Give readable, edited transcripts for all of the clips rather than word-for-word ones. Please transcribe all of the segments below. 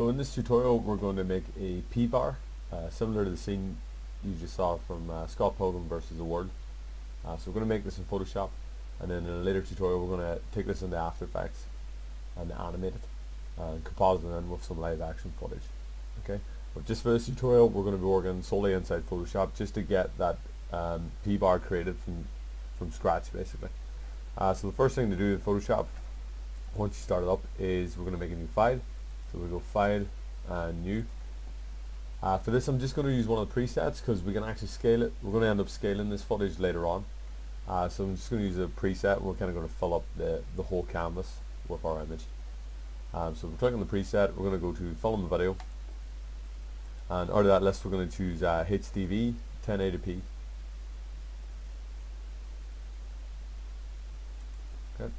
So in this tutorial we're going to make a Peebar, similar to the scene you just saw from Scott Pilgrim versus the World. So we're going to make this in Photoshop, and then in a later tutorial we're going to take this into After Effects and animate it and composite it in with some live action footage. Okay, but just for this tutorial we're going to be working solely inside Photoshop just to get that Peebar created from scratch basically. So the first thing to do in Photoshop once you start it up is we're going to make a new file. So we go File and New. For this I'm just going to use one of the presets because we can actually scale it. We're going to end up scaling this footage later on. So I'm just going to use a preset and we're kind of going to fill up the whole canvas with our image. So we're clicking the preset, we're going to go to Film Video, and out of that list we're going to choose HDV 1080p. Okay.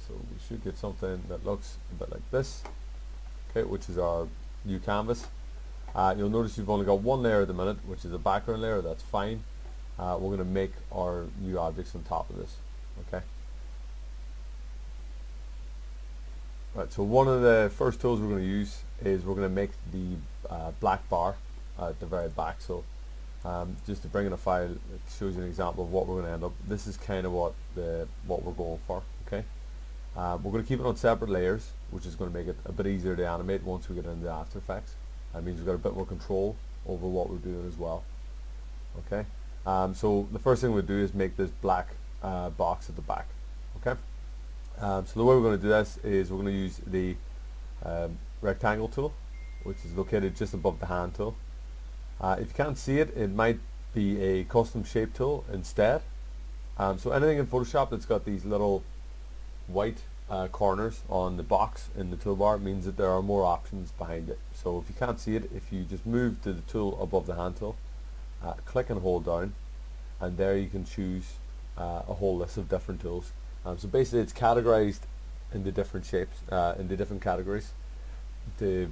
So we should get something that looks a bit like this, okay, which is our new canvas. You'll notice you've only got one layer at the minute, which is a background layer. That's fine. We're going to make our new objects on top of this. Okay. Right. So one of the first tools we're going to use is we're going to make the black bar at the very back. So just to bring in a file, it shows you an example of what we're going to end up. This is kind of what we're going for. Okay. We're going to keep it on separate layers, which is going to make it a bit easier to animate once we get into After Effects. That means we've got a bit more control over what we're doing as well. Okay. So the first thing we'll do is make this black box at the back. Okay. So the way we're going to do this is we're going to use the rectangle tool, which is located just above the hand tool. If you can't see it, it might be a custom shape tool instead. So anything in Photoshop that's got these little white corners on the box in the toolbar means that there are more options behind it. So if you can't see it, if you just move to the tool above the hand tool, click and hold down, and there you can choose a whole list of different tools. So basically it's categorized into different shapes, into different categories to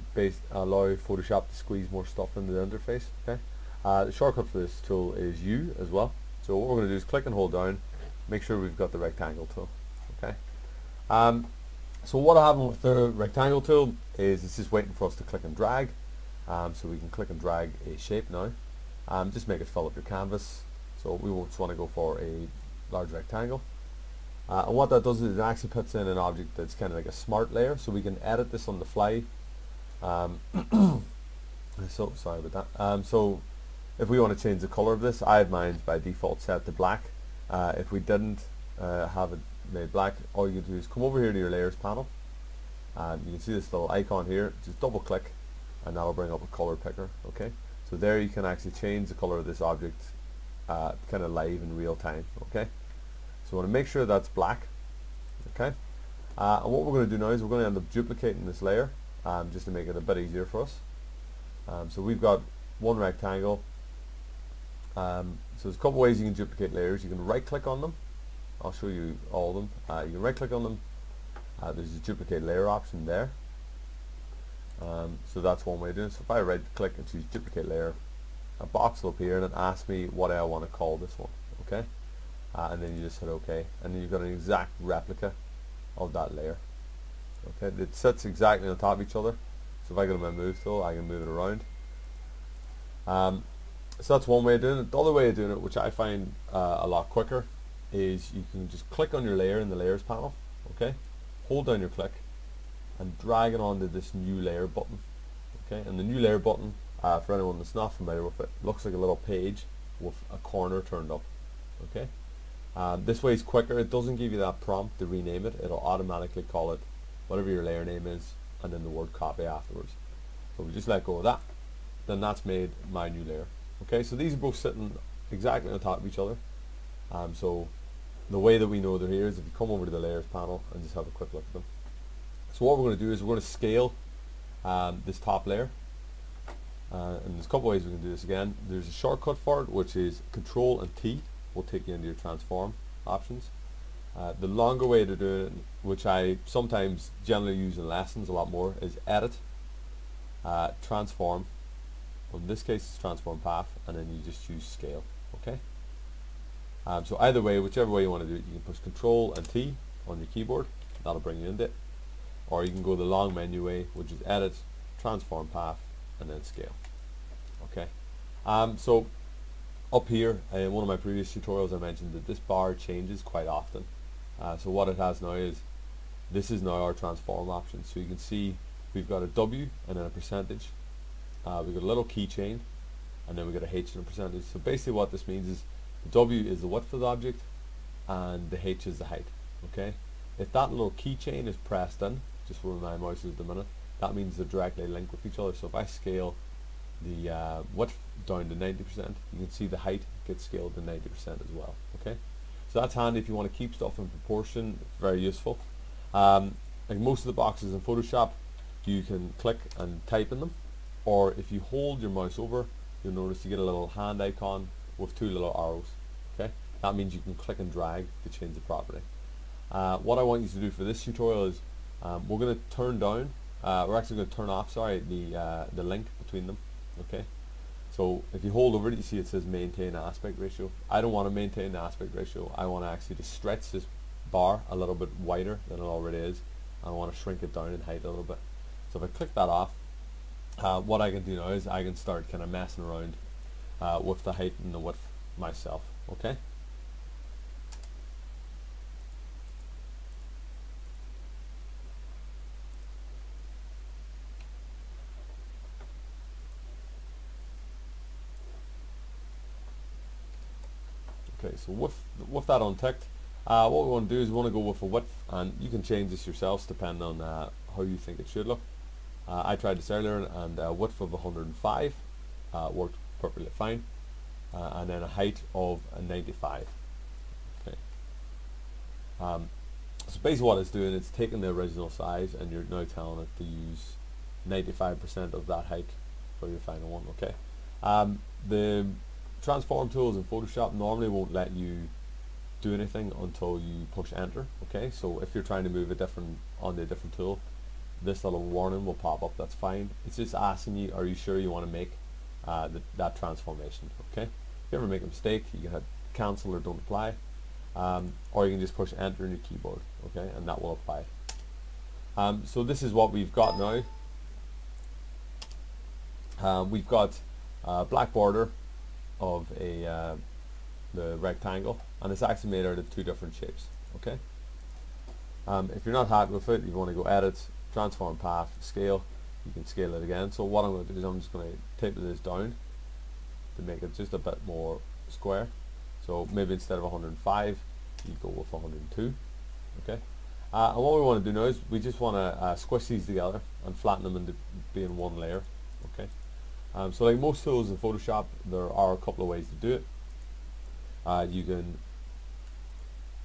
allow Photoshop to squeeze more stuff into the interface. Okay. The shortcut for this tool is U as well. So what we're going to do is click and hold down, make sure we've got the rectangle tool. Okay. So what happened with the rectangle tool is it's just waiting for us to click and drag. So we can click and drag a shape now. Just make it fill up your canvas. So we just want to go for a large rectangle. And what that does is it actually puts in an object that's kind of like a smart layer, so we can edit this on the fly. So sorry about that. So if we want to change the color of this, I have mine by default set to black. If we didn't have it made black, all you can do is come over here to your layers panel. You can see this little icon here. Just double click and that'll bring up a color picker. Okay, so there you can actually change the color of this object kind of live in real time. Okay, so we want to make sure that's black. Okay, and what we're going to do now is we're going to end up duplicating this layer just to make it a bit easier for us. So we've got one rectangle. So there's a couple ways you can duplicate layers. You can right click on them. I'll show you all of them. You can right click on them. There's a duplicate layer option there. So that's one way of doing it. So if I right click and choose duplicate layer, a box will appear and it asks me what I want to call this one. Okay, and then you just hit OK, and then you've got an exact replica of that layer. Okay, it sits exactly on top of each other. So if I go to my move tool, I can move it around. So that's one way of doing it. The other way of doing it, which I find a lot quicker, is you can just click on your layer in the layers panel. Okay, hold down your click and drag it onto this new layer button. Okay, and the new layer button, for anyone that's not familiar with it, looks like a little page with a corner turned up. Okay, this way is quicker. It doesn't give you that prompt to rename it. It'll automatically call it whatever your layer name is and then the word copy afterwards. So we just let go of that, then that's made my new layer. Okay, so these are both sitting exactly on top of each other. So the way that we know they're here is if you come over to the layers panel and just have a quick look at them. So what we're going to do is we're going to scale this top layer, and there's a couple ways we can do this. Again, there's a shortcut for it, which is Control and T will take you into your transform options. The longer way to do it, which I sometimes generally use in lessons a lot more, is Edit, Transform. Well, in this case it's Transform Path, and then you just choose Scale. Okay. So either way, whichever way you want to do it, you can push Control and T on your keyboard. That'll bring you into it. Or you can go the long menu way, which is Edit, Transform Path, and then Scale. Okay. So up here, in one of my previous tutorials, I mentioned that this bar changes quite often. So what it has now is, this is now our transform option. So you can see we've got a W and then a percentage. We've got a little keychain, and then we've got a H and a percentage. So basically what this means is the W is the width of the object, and the H is the height. Okay. If that little keychain is pressed in, just where my mouse is at the minute, that means they're directly linked with each other. So if I scale the width down to 90%, you can see the height gets scaled to 90% as well. Okay, so that's handy if you want to keep stuff in proportion. It's very useful. Like most of the boxes in Photoshop, you can click and type in them, or if you hold your mouse over, you'll notice you get a little hand icon with two little arrows. Okay, that means you can click and drag to change the property. What I want you to do for this tutorial is we're going to turn down, we're actually going to turn off, sorry, the link between them. Okay, so if you hold over it, you see it says maintain aspect ratio. I don't want to maintain the aspect ratio. I want to actually just stretch this bar a little bit wider than it already is. I want to shrink it down in height a little bit. So if I click that off, what I can do now is I can start kind of messing around with the height and the width myself. Okay. Okay, so with that unticked, what we want to do is we want to go with a width, and you can change this yourselves depending on how you think it should look. I tried this earlier, and a width of 105 worked perfectly fine, and then a height of 95. Okay. So basically what it's doing, it's taking the original size, and you're now telling it to use 95% of that height for your final one. Okay. The transform tools in Photoshop normally won't let you do anything until you push enter. Okay, so if you're trying to move onto a different tool, this little warning will pop up. That's fine. It's just asking you, are you sure you want to make that transformation? Okay, if you ever make a mistake, you can hit cancel or don't apply, or you can just push enter on your keyboard. Okay, and that will apply. So this is what we've got now. We've got a black border of the rectangle, and it's actually made out of two different shapes. Okay. If you're not happy with it, you want to go edit, transform path, scale. You can scale it again. So what I'm going to do is I'm just going to taper this down to make it just a bit more square. So maybe instead of 105, you go with 102. Okay. And what we want to do now is we just want to squish these together and flatten them into being one layer. Okay. So like most tools in Photoshop, there are a couple of ways to do it. You can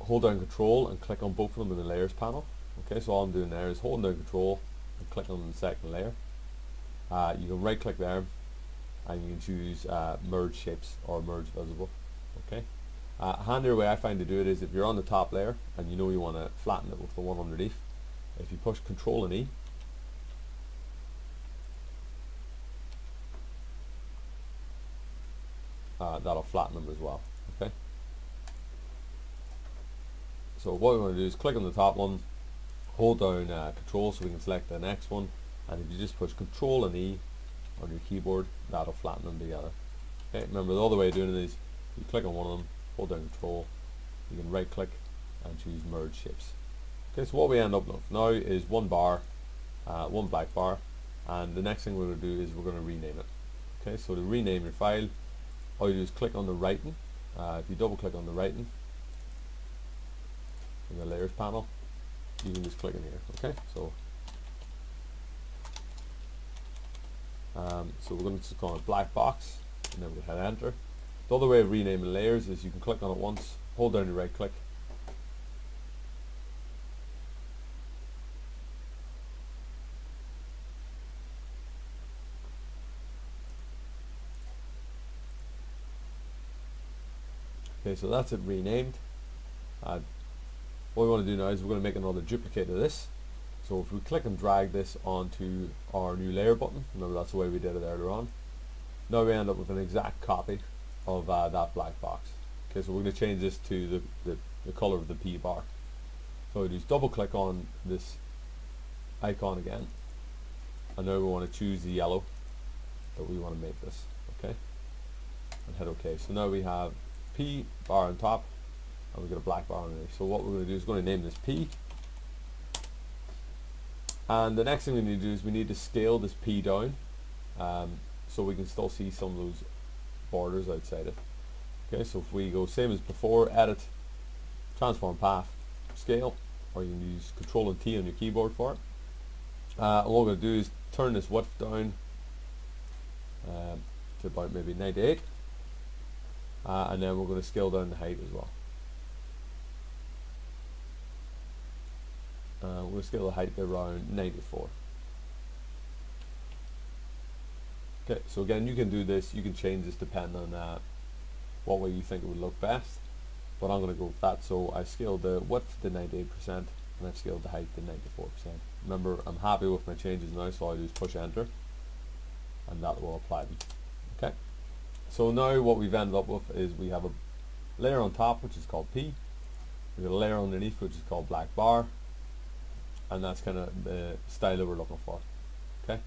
hold down Control and click on both of them in the Layers panel. Okay, so all I'm doing there is holding down Control and clicking on the second layer. You can right click there, and you can choose Merge Shapes or Merge Visible. Okay. A handier way I find to do it is if you're on the top layer and you know you want to flatten it with the one underneath, if you push Control and E, that'll flatten them as well. Okay. So what we want to do is click on the top one, hold down Control so we can select the next one, and if you just push Control and E on your keyboard, that'll flatten them together. Okay. Remember, the other way of doing it is you click on one of them, hold down Control, you can right click and choose Merge Shapes. Okay. So what we end up with now is one bar, one black bar, and the next thing we're going to do is we're going to rename it. Okay. So to rename your file, all you do is click on the writing. If you double click on the writing in the Layers panel, you can just click in here. Okay, so we're going to just call it black box, and then we'll hit enter. The other way of renaming layers is you can click on it once, hold down your right click, okay, so that's it renamed. What we want to do now is we're going to make another duplicate of this. So if we click and drag this onto our new layer button, remember that's the way we did it earlier on, now we end up with an exact copy of that black box. Okay, so we're going to change this to the color of the Peebar. So we just double click on this icon again, and now we want to choose the yellow that we want to make this. Okay, and hit OK. So now we have P bar on top, and we got a black bar underneath. So what we're going to do is going to name this P, and the next thing we need to do is we need to scale this P down, so we can still see some of those borders outside it. Okay, so if we go same as before, edit, transform path, scale, or you can use Control and T on your keyboard for it. And what we're going to do is turn this width down to about maybe 98, and then we're going to scale down the height as well. We're going to scale the height to around 94. Okay, so again, you can do this, you can change this depending on what way you think it would look best, but I'm going to go with that. So I scaled the width to 98%, and I've scaled the height to 94%. Remember, I'm happy with my changes now, so I'll just push enter, and that will apply them. Okay, so now what we've ended up with is we have a layer on top, which is called P, we've got a layer underneath, which is called black bar, and that's kind of the style that we're looking for. Okay.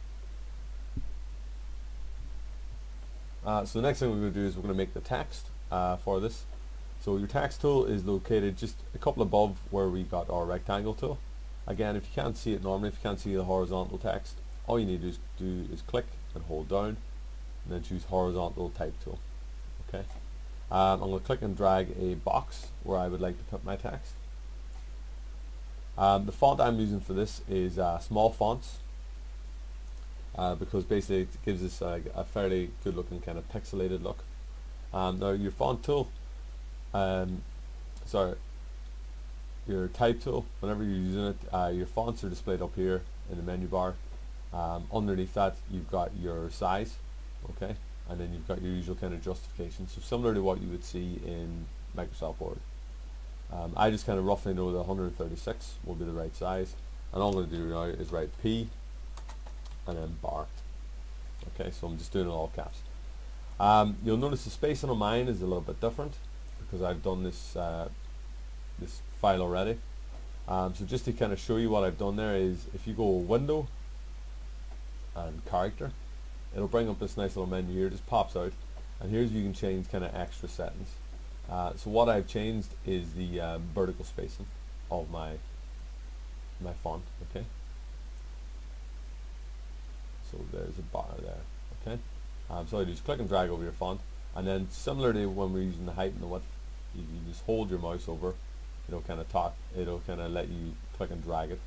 So the next thing we're going to do is we're going to make the text for this. So your text tool is located just a couple above where we got our rectangle tool. Again, if you can't see it normally, if you can't see the horizontal text, all you need to do is click and hold down, and then choose horizontal type tool. Okay. I'm going to click and drag a box where I would like to put my text. The font I'm using for this is small fonts. Because basically it gives us a fairly good looking kind of pixelated look. Now your font tool, your type tool, whenever you're using it, your fonts are displayed up here in the menu bar. Underneath that you've got your size, okay, and then you've got your usual kind of justification, so similar to what you would see in Microsoft Word. I just kind of roughly know that 136 will be the right size, and all I'm going to do now is write P and then bar. Okay, so I'm just doing it all caps. You'll notice the spacing on mine is a little bit different because I've done this this file already. So just to kind of show you what I've done there is, if you go window and character, it'll bring up this nice little menu here. It just pops out, and here's you can change kind of extra settings. So what I've changed is the vertical spacing of my font. Okay. So there's a bar there, okay. So I just click and drag over your font, and then similarly when we're using the height and the width, you just hold your mouse over, it'll kind of let you click and drag it,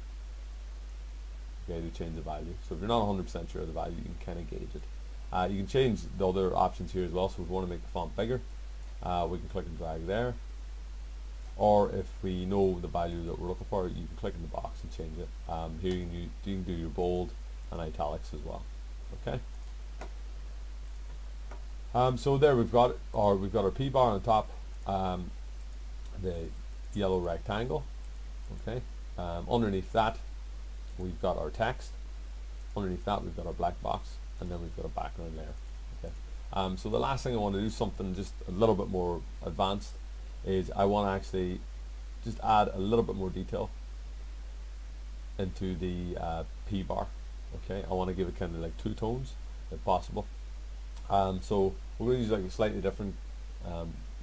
okay, to change the value. So if you're not 100% sure of the value, you can kind of gauge it. You can change the other options here as well, so if we want to make the font bigger, we can click and drag there, or if we know the value that we're looking for, you can click in the box and change it. Here you can do your bold and italics as well. Okay. So there we've got our P-bar on top, the yellow rectangle. Okay. Underneath that we've got our text. Underneath that we've got our black box, and then we've got a background layer. Okay. So the last thing I want to do, something just a little bit more advanced, is I want to actually just add a little bit more detail into the P-bar. Okay, I want to give it kind of like two tones if possible. So we're going to use like a slightly different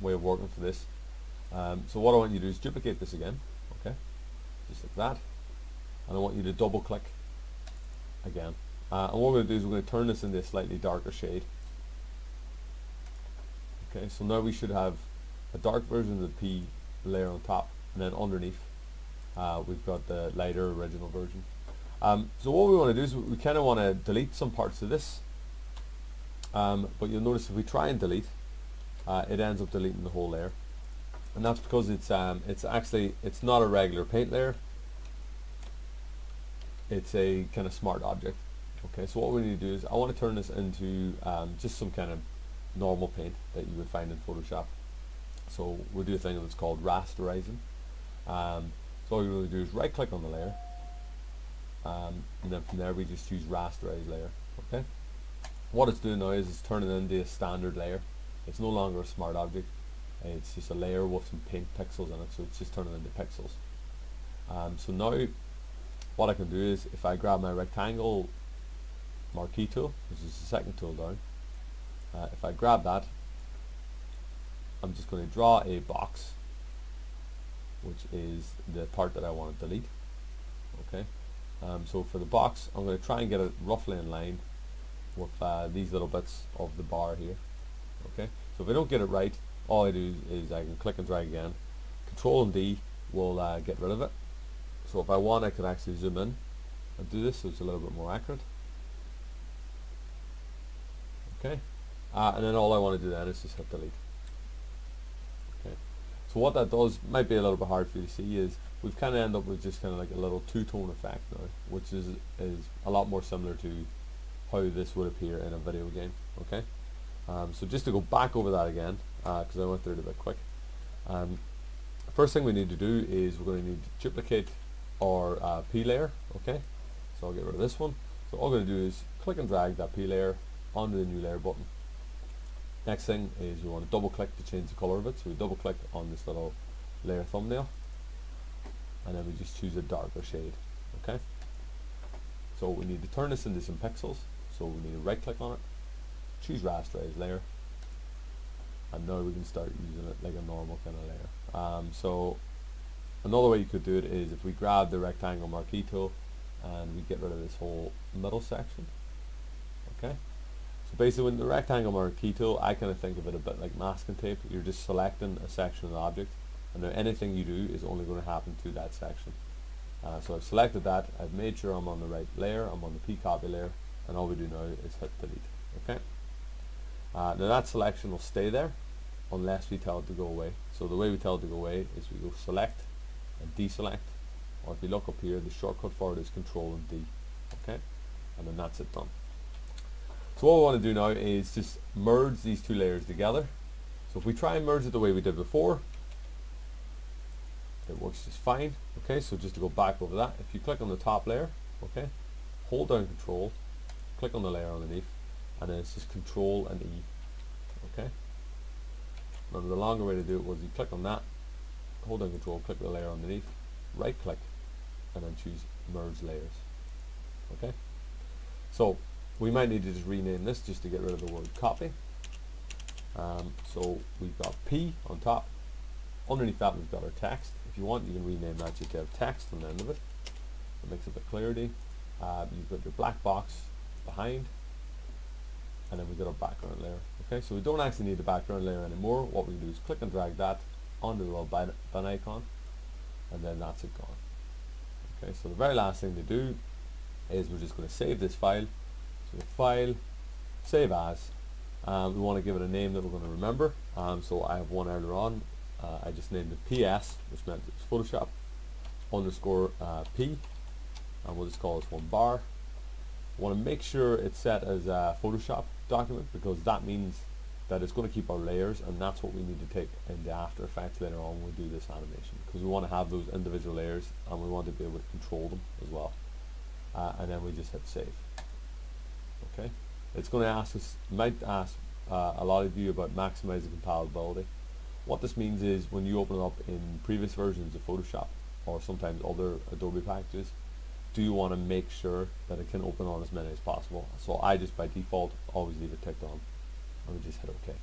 way of working for this. So what I want you to do is duplicate this again, okay, just like that, and I want you to double click again. And what we're going to do is we're going to turn this into a slightly darker shade. Okay, so now we should have a dark version of the P layer on top, and then underneath we've got the lighter original version. So what we want to do is we kind of want to delete some parts of this, but you'll notice if we try and delete, it ends up deleting the whole layer, and that's because it's not a regular paint layer, it's a kind of smart object. Okay, so what we need to do is I want to turn this into just some kind of normal paint that you would find in Photoshop. So we'll do a thing that's called Rasterizing. So all you really do is right click on the layer, and then from there we just use Rasterize Layer. Okay. What it's doing now is it's turning into a standard layer. It's no longer a smart object. It's just a layer with some paint pixels in it, so it's just turning into pixels. So now what I can do is, if I grab my rectangle marquee tool, which is the second tool down, if I grab that, I'm just going to draw a box, which is the part that I want to delete. Okay, so for the box, I'm going to try and get it roughly in line with these little bits of the bar here. Okay, so if I don't get it right, all I do is I can click and drag again. Control and D will get rid of it. So if I want, I can actually zoom in and do this, so it's a little bit more accurate. Okay, and then all I want to do then is just hit delete. Okay, so what that does, might be a little bit hard for you to see, is we've kind of end up with just kind of like a little two-tone effect now, which is a lot more similar to how this would appear in a video game. Okay, so just to go back over that again, because I went through it a bit quick. First thing we need to do is we're going to need to duplicate our P layer. Okay, so I'll get rid of this one. So all I'm going to do is click and drag that P layer onto the new layer button. Next thing is we want to double click to change the color of it. So we double click on this little layer thumbnail, and then we just choose a darker shade. Okay, so we need to turn this into some pixels, so we need to right click on it, choose Rasterize Layer, and now we can start using it like a normal kind of layer. So another way you could do it is if we grab the rectangle marquee tool and we get rid of this whole middle section. Okay, so basically with the rectangle marquee tool, I kind of think of it a bit like masking tape. You're just selecting a section of the object, and now anything you do is only going to happen to that section. So I've selected that, I've made sure I'm on the right layer, I'm on the P copy layer, and all we do now is hit delete. Okay, now that selection will stay there unless we tell it to go away. So the way we tell it to go away is we go select and deselect, or if you look up here, the shortcut for it is Control and D. Okay, and then that's it done. So what we want to do now is just merge these two layers together. So if we try and merge it the way we did before, it works just fine. Okay, so just to go back over that, if you click on the top layer, okay, hold down Control, click on the layer underneath, and then it's just Control and E. Okay, now the longer way to do it was you click on that, hold down Control, click the layer underneath, right click, and then choose Merge Layers. Okay, so we might need to just rename this just to get rid of the word copy. So we've got P on top. Underneath that we've got our text. If you want, you can rename that just to have text on the end of it. It makes it a bit clarity. You've got your black box behind, and then we've got our background layer. Okay, so we don't actually need the background layer anymore. What we can do is click and drag that onto the little button icon, and then that's it gone. Okay, so the very last thing to do is we're just going to save this file. So File, Save As. We want to give it a name that we're going to remember. So I have one earlier on. I just named it PS, which meant it was Photoshop underscore P, and we'll just call this one bar. I want to make sure it's set as a Photoshop document, because that means that it's going to keep our layers, and that's what we need to take into After Effects later on when we do this animation, because we want to have those individual layers and we want to be able to control them as well. And then we just hit save. Okay, it's going to ask us, might ask a lot of you about maximizing compatibility. What this means is when you open it up in previous versions of Photoshop or sometimes other Adobe packages, do you want to make sure that it can open on as many as possible? So I just by default always leave it ticked on, and we just hit OK.